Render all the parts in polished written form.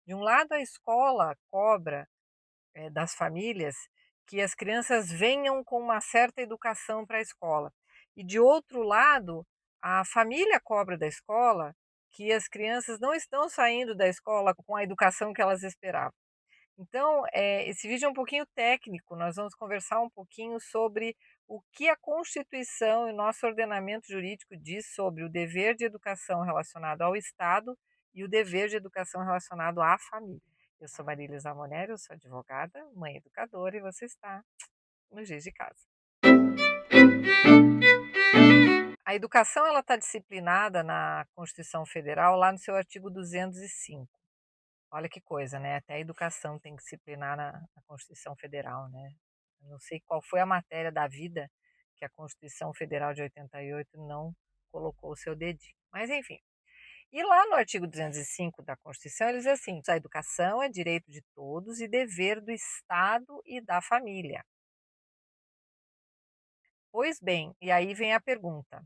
De um lado, a escola cobra, das famílias que as crianças venham com uma certa educação para a escola. E de outro lado, a família cobra da escola que as crianças não estão saindo da escola com a educação que elas esperavam. Então, esse vídeo é um pouquinho técnico, nós vamos conversar um pouquinho sobre o que a Constituição e o nosso ordenamento jurídico diz sobre o dever de educação relacionado ao Estado e o dever de educação relacionado à família. Eu sou Marília Zamoneri, eu sou advogada, mãe educadora e você está no Giz de Casa. A educação ela está disciplinada na Constituição Federal lá no seu artigo 205. Olha que coisa, né, até a educação tem que disciplinar na Constituição Federal, né. Eu não sei qual foi a matéria da vida que a Constituição Federal de 88 não colocou o seu dedinho, mas enfim. E lá no artigo 205 da Constituição, ele diz assim: "A educação é direito de todos e dever do Estado e da família". Pois bem, e aí vem a pergunta: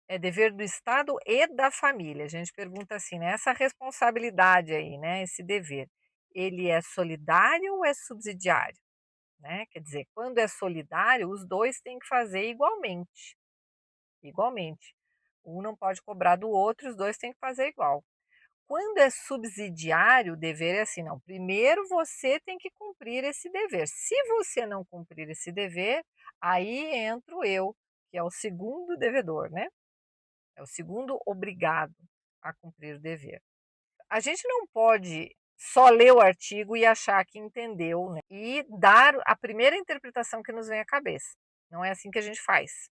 é dever do Estado e da família. A gente pergunta assim, né, essa responsabilidade aí, né, esse dever, ele é solidário ou é subsidiário, né? Quer dizer, quando é solidário, os 2 têm que fazer igualmente, igualmente. Um não pode cobrar do outro, os 2 têm que fazer igual. Quando é subsidiário, o dever é assim, não, primeiro você tem que cumprir esse dever. Se você não cumprir esse dever, aí entro eu, que é o segundo devedor, né? É o segundo obrigado a cumprir o dever. A gente não pode só ler o artigo e achar que entendeu, né, e dar a primeira interpretação que nos vem à cabeça. Não é assim que a gente faz.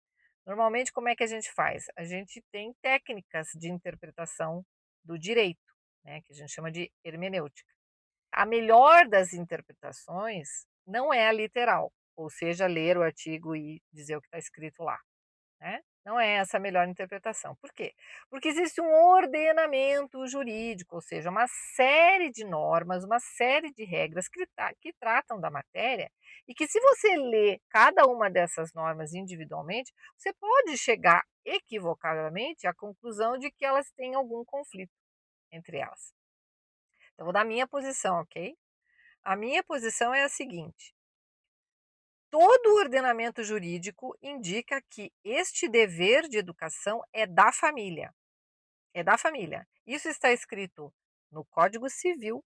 Normalmente, como é que a gente faz? A gente tem técnicas de interpretação do direito, né, que a gente chama de hermenêutica. A melhor das interpretações não é a literal, ou seja, ler o artigo e dizer o que está escrito lá. Né? Não é essa a melhor interpretação. Por quê? Porque existe um ordenamento jurídico, ou seja, uma série de normas, uma série de regras que tratam da matéria, e que se você lê cada uma dessas normas individualmente, você pode chegar equivocadamente à conclusão de que elas têm algum conflito entre elas. Então, vou dar a minha posição, ok? A minha posição é a seguinte: todo o ordenamento jurídico indica que este dever de educação é da família. É da família. Isso está escrito no Código Civil,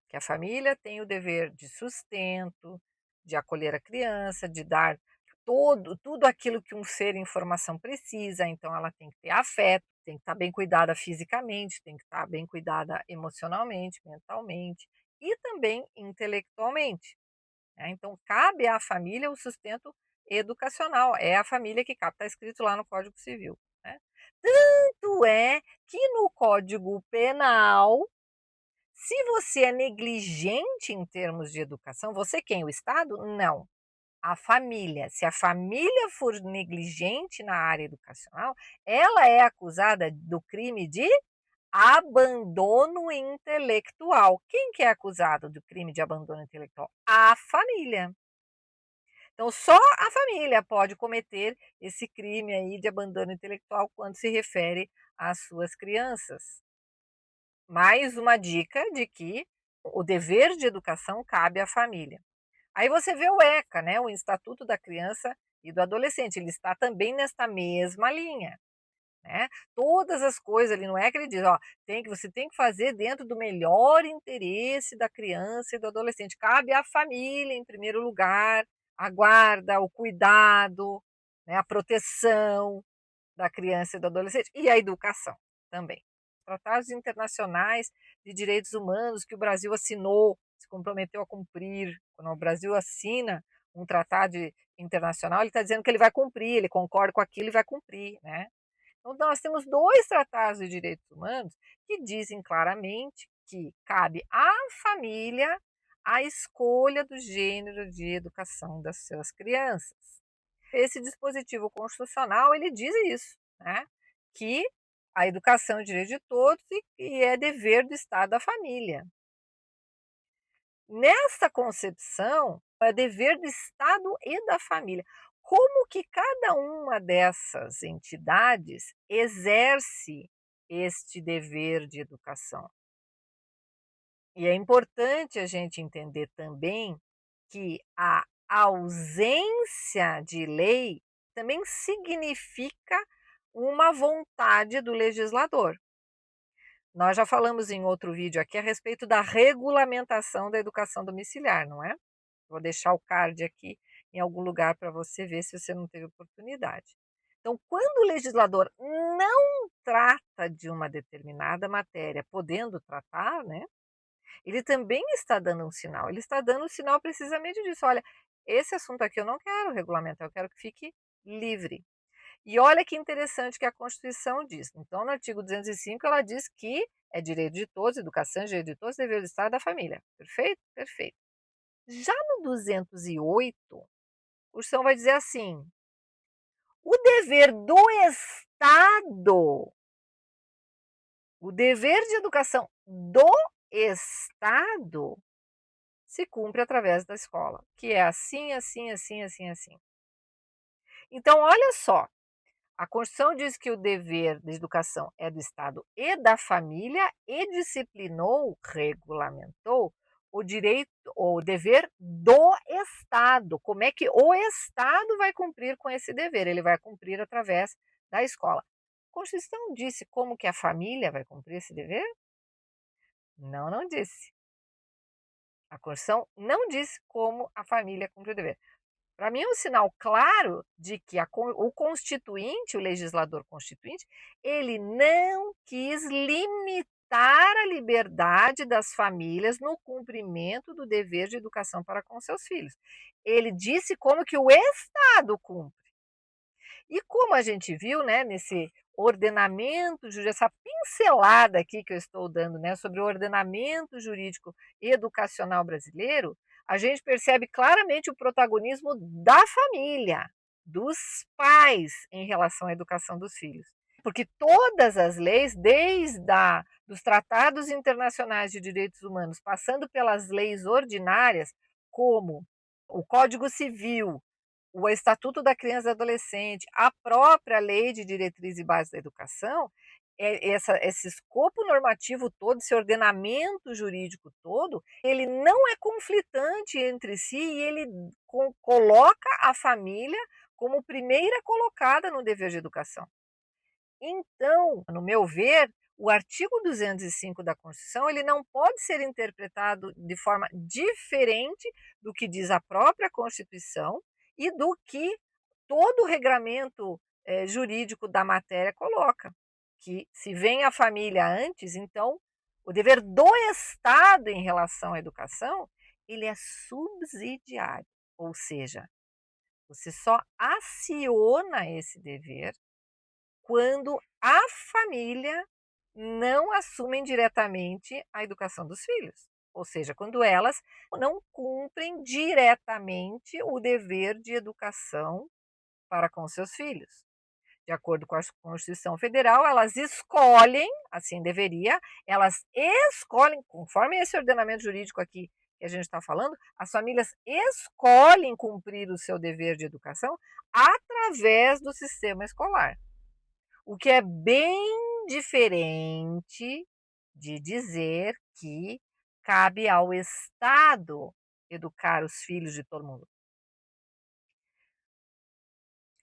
que a família tem o dever de sustento, de acolher a criança, de dar tudo aquilo que um ser em formação precisa. Então, ela tem que ter afeto, tem que estar bem cuidada fisicamente, tem que estar bem cuidada emocionalmente, mentalmente e também intelectualmente. Né, então cabe à família o sustento educacional, é a família que cabe, está escrito lá no Código Civil, né. Tanto é que no Código Penal, se você é negligente em termos de educação, você quem? O Estado? Não, a família. Se a família for negligente na área educacional, ela é acusada do crime de abandono intelectual. Quem que é acusado do crime de abandono intelectual? A família. Então, só a família pode cometer esse crime aí de abandono intelectual quando se refere às suas crianças. Mais uma dica de que o dever de educação cabe à família. Aí você vê o ECA, né, o Estatuto da Criança e do Adolescente, ele está também nesta mesma linha, né? Todas as coisas ali no ECA ele diz, ó, você tem que fazer dentro do melhor interesse da criança e do adolescente. Cabe à família, em primeiro lugar, a guarda, o cuidado, né, a proteção da criança e do adolescente e a educação também. Tratados internacionais de direitos humanos que o Brasil assinou, se comprometeu a cumprir. Quando o Brasil assina um tratado internacional, ele está dizendo que ele vai cumprir, ele concorda com aquilo e vai cumprir, né? Então, nós temos 2 tratados de direitos humanos que dizem claramente que cabe à família a escolha do gênero de educação das suas crianças. Esse dispositivo constitucional, ele diz isso, né, que a educação é direito de todos e é dever do Estado da família. Nessa concepção, é dever do Estado e da família. Como que cada uma dessas entidades exerce este dever de educação? E é importante a gente entender também que a ausência de lei também significa uma vontade do legislador. Nós já falamos em outro vídeo aqui a respeito da regulamentação da educação domiciliar, não é? Vou deixar o card aqui em algum lugar para você ver se você não teve oportunidade. Então, quando o legislador não trata de uma determinada matéria, podendo tratar, né? Ele também está dando um sinal. Ele está dando um sinal precisamente disso. Olha, esse assunto aqui eu não quero regulamentar, eu quero que fique livre. E olha que interessante que a Constituição diz. Então, no artigo 205, ela diz que é direito de todos, educação é direito de todos, dever do Estado e da família. Perfeito? Perfeito. Já no 208, o Constituição vai dizer assim: o dever do Estado, o dever de educação do Estado se cumpre através da escola, que é assim, assim, assim, assim, assim. Então, olha só, a Constituição diz que o dever de educação é do Estado e da família e disciplinou, regulamentou o direito, o dever do Estado. Como é que o Estado vai cumprir com esse dever? Ele vai cumprir através da escola. A Constituição disse como que a família vai cumprir esse dever? Não, não disse. A Constituição não disse como a família cumpre o dever. Para mim é um sinal claro de que o constituinte, o legislador constituinte, ele não quis limitar a liberdade das famílias no cumprimento do dever de educação para com seus filhos. Ele disse como que o Estado cumpre. E como a gente viu, né, nesse ordenamento jurídico, essa pincelada aqui que eu estou dando, né, sobre o ordenamento jurídico educacional brasileiro, a gente percebe claramente o protagonismo da família, dos pais em relação à educação dos filhos. Porque todas as leis, desde dos tratados internacionais de direitos humanos, passando pelas leis ordinárias, como o Código Civil, o Estatuto da Criança e do Adolescente, a própria Lei de Diretriz e Bases da Educação, esse escopo normativo todo, esse ordenamento jurídico todo, ele não é conflitante entre si e ele coloca a família como primeira colocada no dever de educação. Então, no meu ver, o artigo 205 da Constituição ele não pode ser interpretado de forma diferente do que diz a própria Constituição e do que todo o regramento jurídico da matéria coloca. Que se vem a família antes, então o dever do Estado em relação à educação ele é subsidiário, ou seja, você só aciona esse dever quando a família não assumem diretamente a educação dos filhos. Ou seja, quando elas não cumprem diretamente o dever de educação para com seus filhos. De acordo com a Constituição Federal, elas escolhem, assim deveria, elas escolhem, conforme esse ordenamento jurídico aqui que a gente está falando, as famílias escolhem cumprir o seu dever de educação através do sistema escolar. O que é bem diferente de dizer que cabe ao Estado educar os filhos de todo mundo.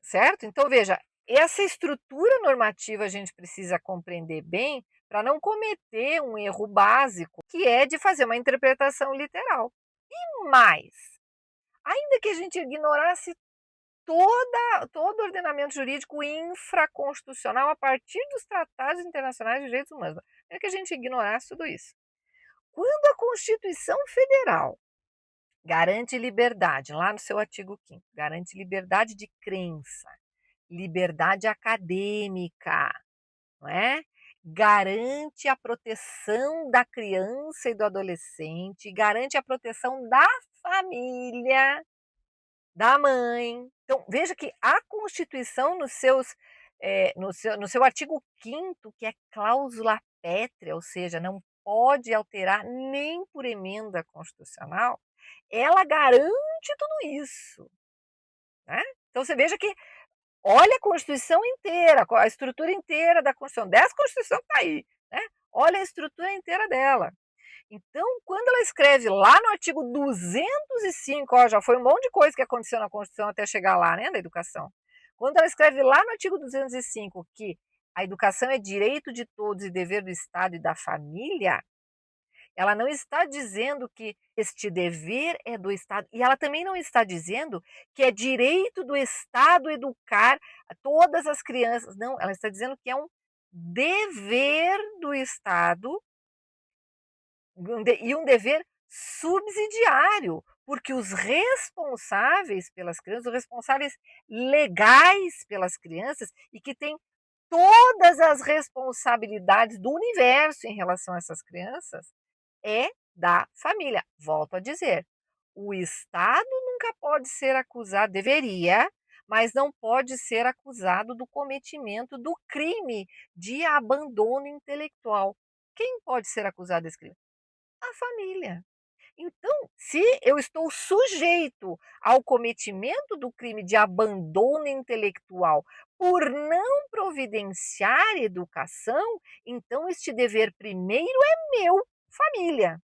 Certo? Então, veja, essa estrutura normativa a gente precisa compreender bem para não cometer um erro básico, que é de fazer uma interpretação literal. E mais, ainda que a gente ignorasse todo o ordenamento jurídico infraconstitucional a partir dos tratados internacionais de direitos humanos. É que a gente ignorasse tudo isso. Quando a Constituição Federal garante liberdade, lá no seu artigo 5º, garante liberdade de crença, liberdade acadêmica, não é? Garante a proteção da criança e do adolescente, garante a proteção da família, da mãe. Então, veja que a Constituição, no seu artigo 5º, que é cláusula pétrea, ou seja, não pode alterar nem por emenda constitucional, ela garante tudo isso. Né? Então, você veja que, olha a Constituição inteira, a estrutura inteira da Constituição, dessa Constituição que está aí. Né? Olha a estrutura inteira dela. Então, quando ela escreve lá no artigo 205, ó, já foi um monte de coisa que aconteceu na Constituição até chegar lá, né, da educação. Quando ela escreve lá no artigo 205 que a educação é direito de todos e dever do Estado e da família, ela não está dizendo que este dever é do Estado, e ela também não está dizendo que é direito do Estado educar todas as crianças. Não, ela está dizendo que é um dever do Estado e um dever subsidiário, porque os responsáveis pelas crianças, os responsáveis legais pelas crianças e que têm todas as responsabilidades do universo em relação a essas crianças, é da família. Volto a dizer, o Estado nunca pode ser acusado, deveria, mas não pode ser acusado do cometimento do crime de abandono intelectual. Quem pode ser acusado desse crime? A família. Então, se eu estou sujeito ao cometimento do crime de abandono intelectual por não providenciar educação, então este dever primeiro é meu, família.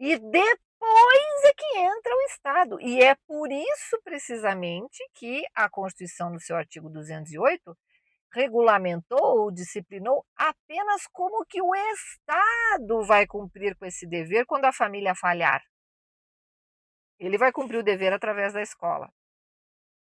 E depois é que entra o Estado. E é por isso, precisamente, que a Constituição, no seu artigo 208, regulamentou ou disciplinou apenas como que o Estado vai cumprir com esse dever quando a família falhar. Ele vai cumprir o dever através da escola,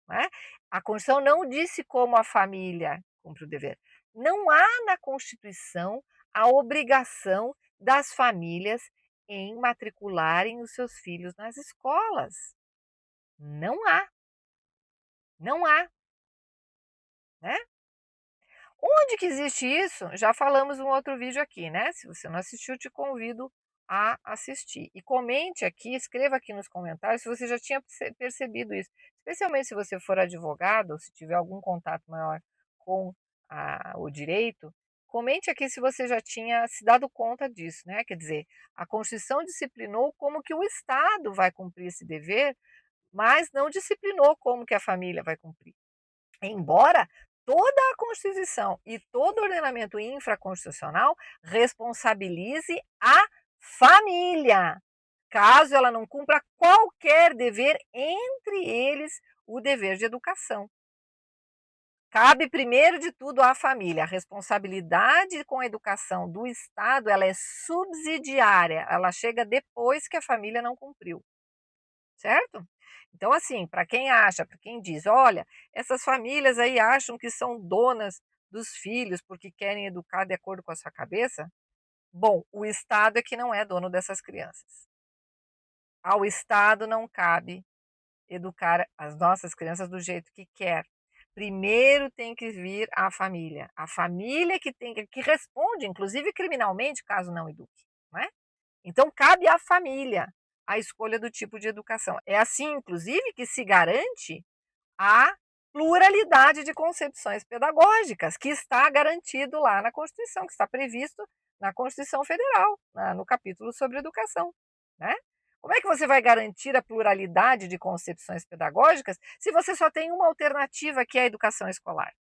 né? A Constituição não disse como a família cumpre o dever. Não há na Constituição a obrigação das famílias em matricularem os seus filhos nas escolas. Não há, não há, né? Onde que existe isso? Já falamos em um outro vídeo aqui, né? Se você não assistiu, te convido a assistir. E comente aqui, escreva aqui nos comentários se você já tinha percebido isso. Especialmente se você for advogado ou se tiver algum contato maior com o direito, comente aqui se você já tinha se dado conta disso, né? Quer dizer, a Constituição disciplinou como que o Estado vai cumprir esse dever, mas não disciplinou como que a família vai cumprir. Embora toda a Constituição e todo o ordenamento infraconstitucional responsabilize a família, caso ela não cumpra qualquer dever, entre eles o dever de educação. Cabe primeiro de tudo à família. A responsabilidade com a educação do Estado, ela é subsidiária, ela chega depois que a família não cumpriu. Certo? Então, assim, para quem acha, para quem diz, olha, essas famílias aí acham que são donas dos filhos porque querem educar de acordo com a sua cabeça, bom, o Estado é que não é dono dessas crianças. Ao Estado não cabe educar as nossas crianças do jeito que quer. Primeiro tem que vir a família que tem que responde, inclusive criminalmente, caso não eduque, não é? Então, cabe à família a escolha do tipo de educação. É assim, inclusive, que se garante a pluralidade de concepções pedagógicas, que está garantido lá na Constituição, que está previsto na Constituição Federal, no capítulo sobre educação. Né? Como é que você vai garantir a pluralidade de concepções pedagógicas se você só tem uma alternativa, que é a educação escolar?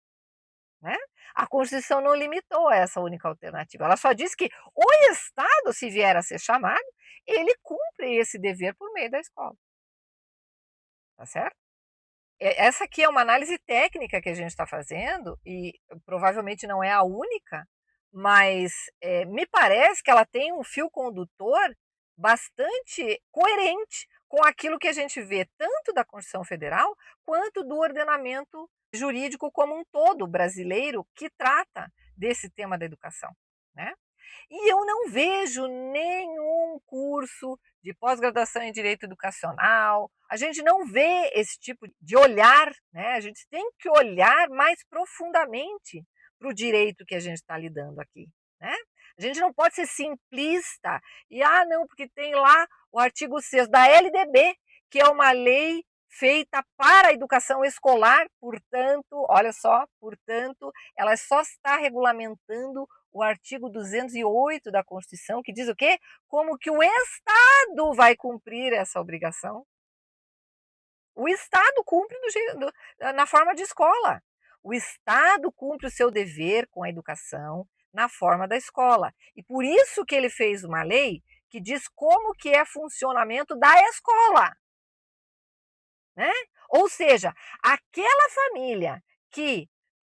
Né? A Constituição não limitou essa única alternativa. Ela só diz que o Estado, se vier a ser chamado, ele cumpre esse dever por meio da escola. Tá certo? Essa aqui é uma análise técnica que a gente está fazendo e provavelmente não é a única, mas me parece que ela tem um fio condutor bastante coerente com aquilo que a gente vê tanto da Constituição Federal quanto do ordenamento jurídico como um todo brasileiro que trata desse tema da educação, né? E eu não vejo nenhum curso de pós-graduação em direito educacional, a gente não vê esse tipo de olhar, né? A gente tem que olhar mais profundamente para o direito que a gente está lidando aqui, né? A gente não pode ser simplista e, não, porque tem lá o artigo 6º da LDB, que é uma lei feita para a educação escolar, portanto, olha só, portanto, ela só está regulamentando o artigo 208 da Constituição, que diz o quê? Como que o Estado vai cumprir essa obrigação. O Estado cumpre na forma de escola. O Estado cumpre o seu dever com a educação na forma da escola. E por isso que ele fez uma lei que diz como que é funcionamento da escola, né? Ou seja, aquela família que,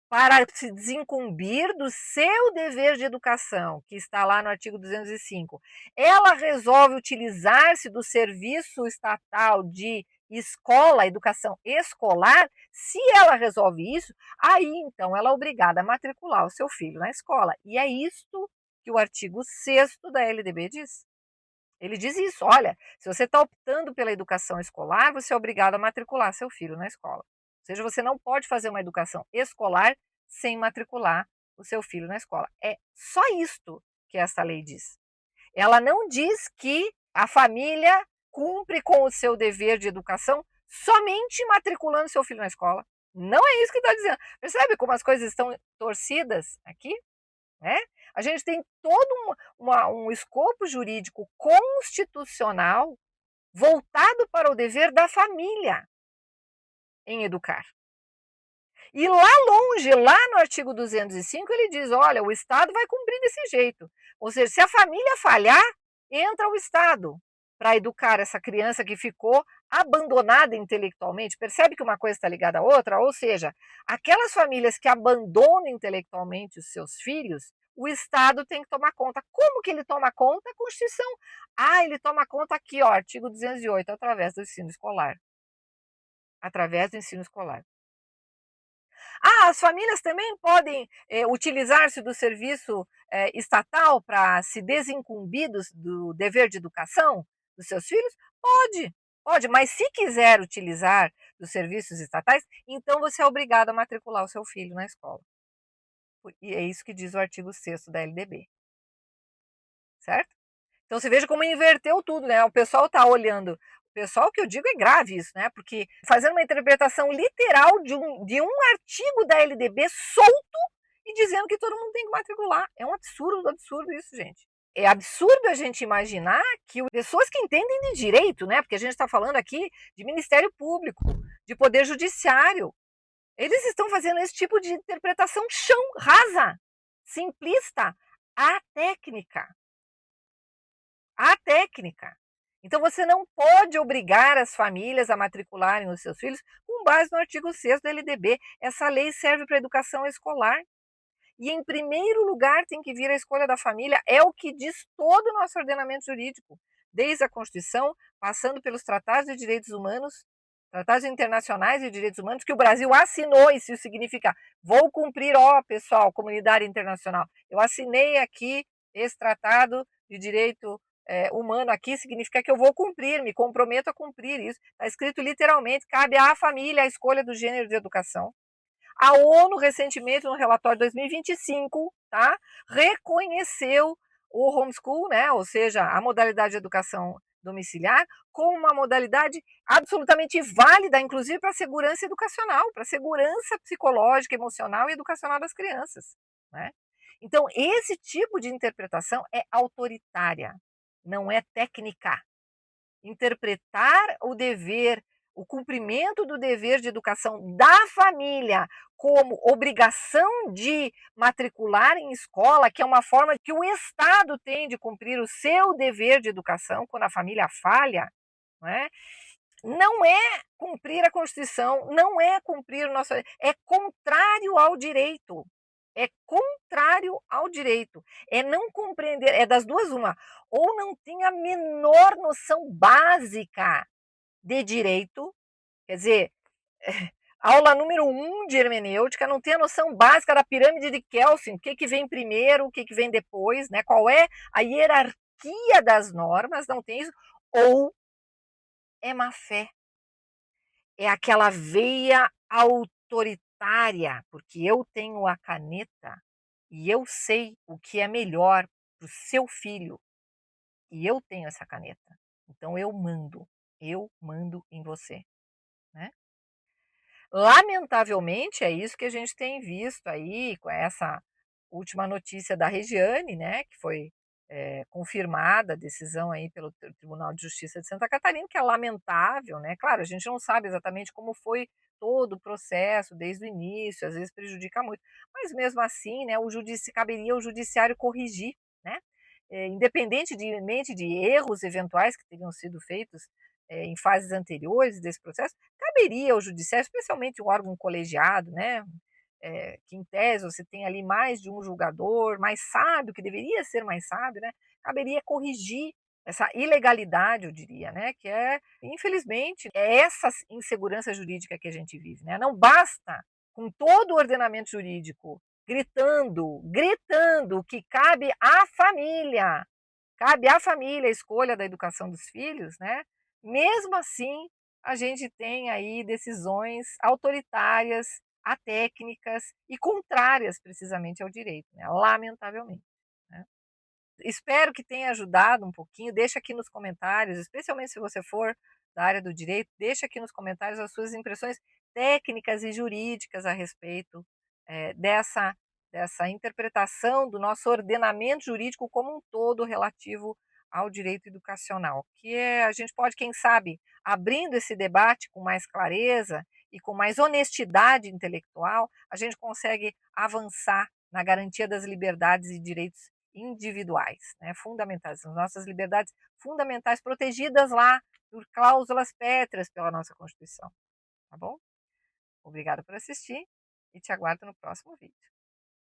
para se desincumbir do seu dever de educação, que está lá no artigo 205, ela resolve utilizar-se do serviço estatal de escola, educação escolar. Se ela resolve isso, aí então ela é obrigada a matricular o seu filho na escola. E é isto que o artigo 6º da LDB diz. Ele diz isso: olha, se você está optando pela educação escolar, você é obrigado a matricular seu filho na escola. Ou seja, você não pode fazer uma educação escolar sem matricular o seu filho na escola. É só isto que essa lei diz. Ela não diz que a família cumpre com o seu dever de educação somente matriculando seu filho na escola. Não é isso que está dizendo. Percebe como as coisas estão torcidas aqui? Né? A gente tem todo um escopo jurídico constitucional voltado para o dever da família em educar. E lá longe, lá no artigo 205, ele diz: olha, o Estado vai cumprir desse jeito. Ou seja, se a família falhar, entra o Estado para educar essa criança que ficou abandonada intelectualmente. Percebe que uma coisa está ligada à outra? Ou seja, aquelas famílias que abandonam intelectualmente os seus filhos, o Estado tem que tomar conta. Como que ele toma conta? A Constituição. Ah, ele toma conta aqui, ó, artigo 208, através do ensino escolar. Através do ensino escolar. Ah, as famílias também podem utilizar-se do serviço estatal para se desincumbir do dever de educação dos seus filhos? Pode, pode, mas se quiser utilizar dos serviços estatais, então você é obrigado a matricular o seu filho na escola. E é isso que diz o artigo 6º da LDB. Certo? Então você veja como inverteu tudo, né? O pessoal está olhando. O pessoal, que eu digo, é grave isso, né? Porque fazendo uma interpretação literal de um artigo da LDB solto e dizendo que todo mundo tem que matricular. É um absurdo, absurdo isso, gente. É absurdo a gente imaginar que pessoas que entendem de direito, né? Porque a gente está falando aqui de Ministério Público, de Poder Judiciário, eles estão fazendo esse tipo de interpretação chão, rasa, simplista, atécnica. A técnica. Então, você não pode obrigar as famílias a matricularem os seus filhos com base no artigo 6º da LDB. Essa lei serve para a educação escolar. E, em primeiro lugar, tem que vir a escolha da família. É o que diz todo o nosso ordenamento jurídico, desde a Constituição, passando pelos tratados de direitos humanos, tratados internacionais de direitos humanos, que o Brasil assinou. Isso significa: vou cumprir, ó, pessoal, comunidade internacional, eu assinei aqui esse tratado de direito humano aqui, significa que eu vou cumprir, me comprometo a cumprir isso. Está escrito literalmente: cabe à família a escolha do gênero de educação. A ONU, recentemente, no relatório 2025, tá, reconheceu o homeschool, né, ou seja, a modalidade de educação domiciliar, como uma modalidade absolutamente válida, inclusive para a segurança educacional, para a segurança psicológica, emocional e educacional das crianças. Né? Então, esse tipo de interpretação é autoritária, não é técnica. Interpretar o dever, o cumprimento do dever de educação da família como obrigação de matricular em escola, que é uma forma que o Estado tem de cumprir o seu dever de educação quando a família falha, não é cumprir a Constituição, não é cumprir o nosso. É contrário ao direito. É contrário ao direito. É não compreender, é das duas uma. Ou não tem a menor noção básica de direito, quer dizer, aula número 1 de hermenêutica, não tem a noção básica da pirâmide de Kelsen, o que vem primeiro, o que vem depois, né? Qual é a hierarquia das normas, não tem isso. Ou é má fé. É aquela veia autoritária, porque eu tenho a caneta e eu sei o que é melhor para o seu filho, e eu tenho essa caneta. Então eu mando em você. Né? Lamentavelmente, é isso que a gente tem visto aí com essa última notícia da Regiane, né, que foi confirmada a decisão aí pelo Tribunal de Justiça de Santa Catarina, que é lamentável, né. Claro, a gente não sabe exatamente como foi todo o processo desde o início, às vezes prejudica muito, mas mesmo assim, né, caberia ao judiciário corrigir, né, independentemente de erros eventuais que teriam sido feitos, em fases anteriores desse processo, caberia ao judiciário, especialmente um órgão colegiado, né, que em tese você tem ali mais de um julgador, mais sábio, que deveria ser mais sábio, né, caberia corrigir essa ilegalidade, eu diria, né, que é, infelizmente, é essa insegurança jurídica que a gente vive, né. Não basta com todo o ordenamento jurídico gritando que cabe à família a escolha da educação dos filhos, né, mesmo assim, a gente tem aí decisões autoritárias, atécnicas e contrárias precisamente ao direito, né, lamentavelmente, né. Espero que tenha ajudado um pouquinho, deixa aqui nos comentários, especialmente se você for da área do direito, deixa aqui nos comentários as suas impressões técnicas e jurídicas a respeito, dessa interpretação do nosso ordenamento jurídico como um todo relativo ao direito educacional, que a gente pode, quem sabe, abrindo esse debate com mais clareza e com mais honestidade intelectual, a gente consegue avançar na garantia das liberdades e direitos individuais, né, fundamentais, as nossas liberdades fundamentais protegidas lá por cláusulas pétreas pela nossa Constituição, tá bom? Obrigada por assistir e te aguardo no próximo vídeo.